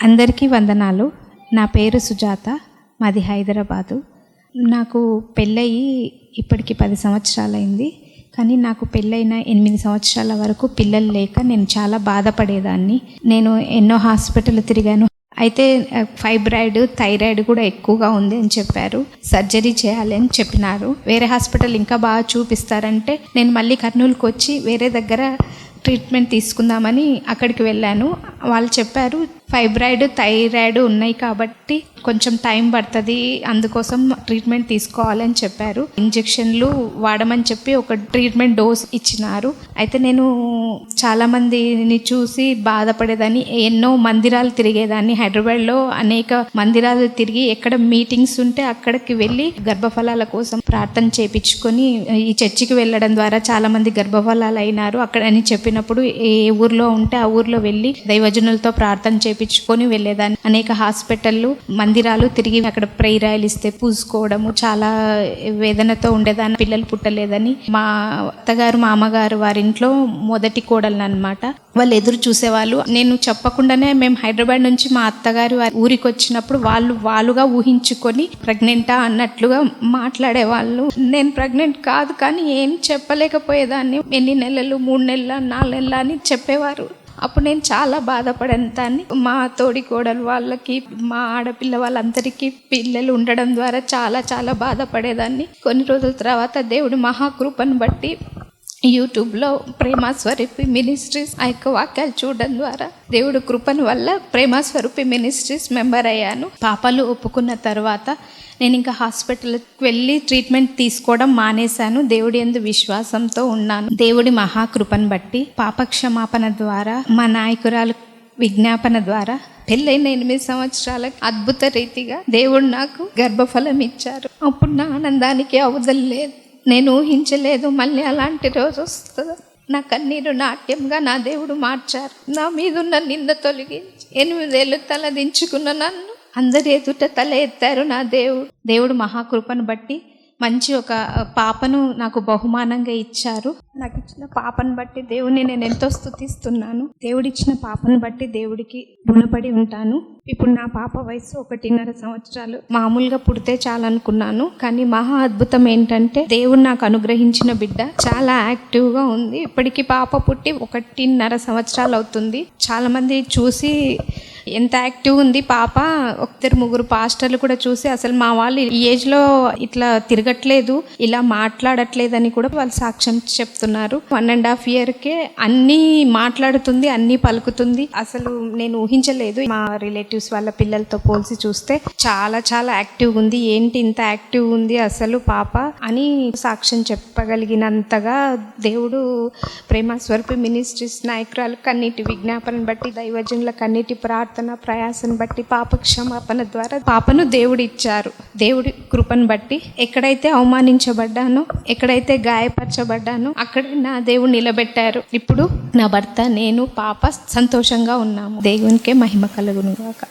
అందరికీ వందనాలు. నా పేరు సుజాత, మాది హైదరాబాదు. నాకు పెళ్ళయి ఇప్పటికి 10 సంవత్సరాలైంది. కానీ నాకు పెళ్ళైన 8 సంవత్సరాల వరకు పిల్లలు లేక నేను చాలా బాధపడేదాన్ని. నేను ఎన్నో హాస్పిటల్ తిరిగాను. అయితే ఫైబ్రాయిడ్, థైరాయిడ్ కూడా ఎక్కువగా ఉంది అని చెప్పారు. సర్జరీ చేయాలి అని చెప్పినారు. వేరే హాస్పిటల్ ఇంకా బాగా చూపిస్తారంటే నేను మళ్ళీ కర్నూలుకి వచ్చి వేరే దగ్గర ట్రీట్మెంట్ తీసుకుందామని అక్కడికి వెళ్ళాను. వాళ్ళు చెప్పారు ఫైబ్రాయిడ్, థైరాయిడ్ ఉన్నాయి కాబట్టి కొంచెం టైం పడుతుంది, అందుకోసం ట్రీట్మెంట్ తీసుకోవాలని చెప్పారు. ఇంజెక్షన్లు వాడమని చెప్పి ఒక ట్రీట్మెంట్ డోస్ ఇచ్చినారు. అయితే నేను చాలామందిని చూసి బాధపడేదాన్ని. ఎన్నో మందిరాలు తిరిగేదాన్ని. హైదరాబాద్లో అనేక మందిరాలు తిరిగి ఎక్కడ మీటింగ్స్ ఉంటే అక్కడికి వెళ్ళి గర్భఫలాల కోసం ప్రార్థన చేయించుకొని ఈ చర్చికి వెళ్ళడం ద్వారా చాలామంది గర్భఫలాలు అయినారు. అక్కడ అని చెప్పినప్పుడు ఏ ఊర్లో ఉంటే ఆ ఊర్లో వెళ్ళి దైవజనులతో ప్రార్థన చేయించుకొని వెళ్ళేదాన్ని. అనేక హాస్పిటళ్ళు, మందిరాలు తిరిగి అక్కడ ప్రేరాయలు ఇస్తే పూసుకోవడము, చాలా వేదనతో ఉండేదాన్ని. పిల్లలు పుట్టలేదని మా అత్తగారు, మా అమ్మగారు వారింట్లో మొదటి కోడలు అనమాట. వాళ్ళు ఎదురు చూసేవాళ్ళు. నేను చెప్పకుండానే మేము హైదరాబాద్ నుంచి మా అత్తగారు వారి ఊరికి వచ్చినప్పుడు వాళ్ళుగా ఊహించుకొని ప్రెగ్నెంటా అన్నట్లుగా మాట్లాడేవాళ్ళు. నేను ప్రెగ్నెంట్ కాదు, కానీ ఏం చెప్పలేకపోయేదాన్ని. ఎన్ని నెలలు, 3 నెలల, 4 నెలల అని చెప్పేవారు. అప్పుడు నేను చాలా బాధపడేదాన్ని. మా తోడి కోడలు వాళ్ళకి, మా ఆడపిల్ల వాళ్ళందరికీ పిల్లలు ఉండడం ద్వారా చాలా చాలా బాధపడేదాన్ని. కొన్ని రోజుల తర్వాత దేవుడి మహాకృపను బట్టి యూట్యూబ్లో ప్రేమస్వరూపి మినిస్ట్రీస్ ఆ యొక్క వాక్యాలు చూడడం ద్వారా దేవుడి కృపను వల్ల ప్రేమస్వరూపి మినిస్ట్రీస్ మెంబర్ అయ్యాను. పాపలు ఒప్పుకున్న తర్వాత నేను ఇంకా హాస్పిటల్కి వెళ్ళి ట్రీట్మెంట్ తీసుకోవడం మానేశాను. దేవుడి యందు విశ్వాసంతో ఉన్నాను. దేవుడి మహాకృపను బట్టి పాపక్షమాపణ ద్వారా, మా నాయకురాలు విజ్ఞాపన ద్వారా పెళ్ళైన 8 సంవత్సరాలకు అద్భుత రీతిగా దేవుడు నాకు గర్భఫలం ఇచ్చారు. అప్పుడు నా ఆనందానికి అవధులు లేదు. నేను ఊహించలేదు మళ్ళీ అలాంటి రోజు వస్తుందో. నా కన్నీరు నాట్యంగా నా దేవుడు మార్చారు. నా మీదున్న నింద తొలగించి 8 ఏళ్ళు తల దించుకున్న నన్ను అందరి ఎదుట తల ఎత్తారు నా దేవుడు మహాకృపను బట్టి మంచి ఒక పాపను నాకు బహుమానంగా ఇచ్చారు. నాకు ఇచ్చిన పాపను బట్టి దేవుడిని నేను ఎంతో స్తుతిస్తున్నాను. దేవుడిచ్చిన పాపను బట్టి దేవుడికి రుణపడి ఉంటాను. ఇప్పుడు నా పాప వయసు 1.5 సంవత్సరాలు. మామూలుగా పుడితే చాలనుకున్నాను, కానీ మహా అద్భుతం ఏంటంటే దేవుడు నాకు అనుగ్రహించిన బిడ్డ చాలా యాక్టివ్గా ఉంది. ఇప్పటికీ పాప పుట్టి 1.5 సంవత్సరాలు అవుతుంది. చాలా మంది చూసి ఎంత యాక్టివ్ ఉంది పాప, 1-3 పాస్టర్లు కూడా చూసి అసలు మా వాళ్ళు ఈ ఏజ్లో ఇట్లా తిరగట్లేదు, ఇలా మాట్లాడట్లేదని కూడా వాళ్ళు సాక్ష్యం చెప్తున్నారు. 1.5 ఇయర్కే అన్నీ మాట్లాడుతుంది, అన్నీ పలుకుతుంది. అసలు నేను ఊహించలేదు. మా రిలేటివ్స్ వాళ్ళ పిల్లలతో పోల్చి చూస్తే చాలా చాలా యాక్టివ్ ఉంది. ఏంటి ఇంత యాక్టివ్ ఉంది అసలు పాప అని సాక్ష్యం చెప్పగలిగినంతగా దేవుడు ప్రేమస్వరూపి మినిస్ట్రీస్ నాయకురాలు కన్నీటి విజ్ఞాపన బట్టి, దైవజనుల కన్నీటి ప్రార్థన ప్రయాసం బట్టి, పాప క్షమాపణ ద్వారా పాపను దేవుడు ఇచ్చారు. దేవుడి కృపను బట్టి ఎక్కడైతే అవమానించబడ్డానో, ఎక్కడైతే గాయపరచబడ్డానో అక్కడే నా దేవుడు నిలబెట్టారు. ఇప్పుడు నా భర్త, నేను, పాప సంతోషంగా ఉన్నాము. దేవునికే మహిమ కలుగును గాక.